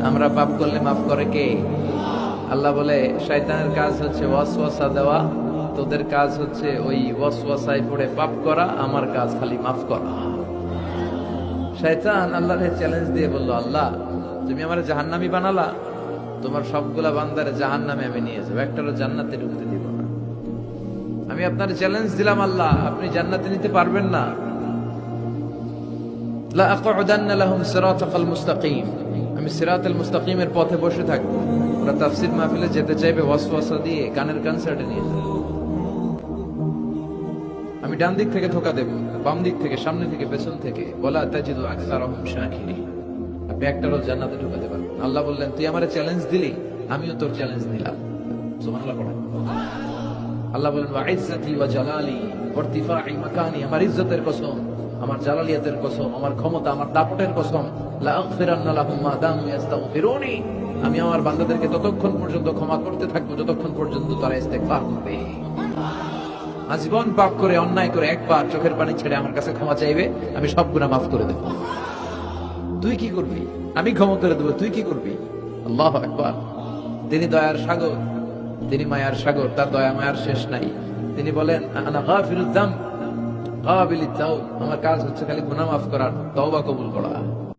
আমরা পাপ করলে মাফ করে কে? আল্লাহ বলে শয়তানের কাজ হচ্ছে ওয়াসওয়াসা দেওয়া, তোদের কাজ হচ্ছে ওই ওয়াসওয়াসায় পড়ে পাপ করা, আমার কাজ খালি মাফ করা। শয়তান আল্লাহকে চ্যালেঞ্জ দিয়ে বলল, আল্লাহ তুমি আমার জাহান্নামী বানালা, তোমার সবগুলা বান্দারে জাহান্নামে আমি নিয়ে যাবো, একটারও জান্নাতে ঢুকতে দিব না। আমি আপনার চ্যালেঞ্জ দিলাম আল্লাহ, আপনি জান্নাতে নিতে পারবেন না। লা আকুদান্না লাহুম সিরাতাল মুস্তাকিম, আমি সিরাতাল মুস্তাকিমের পথে বসে থাকবো। ওরা তাফসীর মাহফিলে যেতে চাইবে ওয়াসওয়াসা দিয়ে কানের কনসার্টে নিয়ে যাবে। আমি ডান দিক থেকে ধোকা দেব, বাম দিক থেকে, সামনে থেকে, পেছন থেকে। ওয়ালা তাজিদু আকসারাহুম শাকিরিন, আপনি একটারও জান্নাতে ঢুকাতে পারবেন। আল্লাহ বললেন তুই আমারে চ্যালেঞ্জ দিলি, আমিও তোর চ্যালেঞ্জ দিলাম। সুবহানাল্লাহ পড়েন। আল্লাহ বলেন ওয়া ইজ্জতি ওয়া জালালি ওয়া ইরতিফাই মাকানি, আমার ইজ্জতের কসম, আমার জালালিয়াতের কসম, আমার ক্ষমতা, আমার দাপটের কসম, লা আগফিরান্না লাহুম মা দামু ইস্তাগফিরুনি, আমি আমার বান্দাদেরকে ততক্ষণ পর্যন্ত ক্ষমা করতে থাকবো যতক্ষণ পর্যন্ত তারা ইস্তেগফার করবে। আজীবন পাপ করে, অন্যায় করে একবার চোখের পানি ছেড়ে আমার কাছে ক্ষমা চাইবে, আমি সব গুনাহ মাফ করে দেব। তুই কি করবি? আমি ক্ষমা করে দেবো, তুই কি করবি? আল্লাহু আকবার। তিনি দয়ার সাগর, তিনি মায়ার সাগর, তার দয়া মায়ার শেষ নাই। তিনি বলেন আনা গাফিরুয যাম কাবিলিত তাওব, আমার কাজ হচ্ছে খালি গুনাহ মাফ করা, তওবা কবুল করা।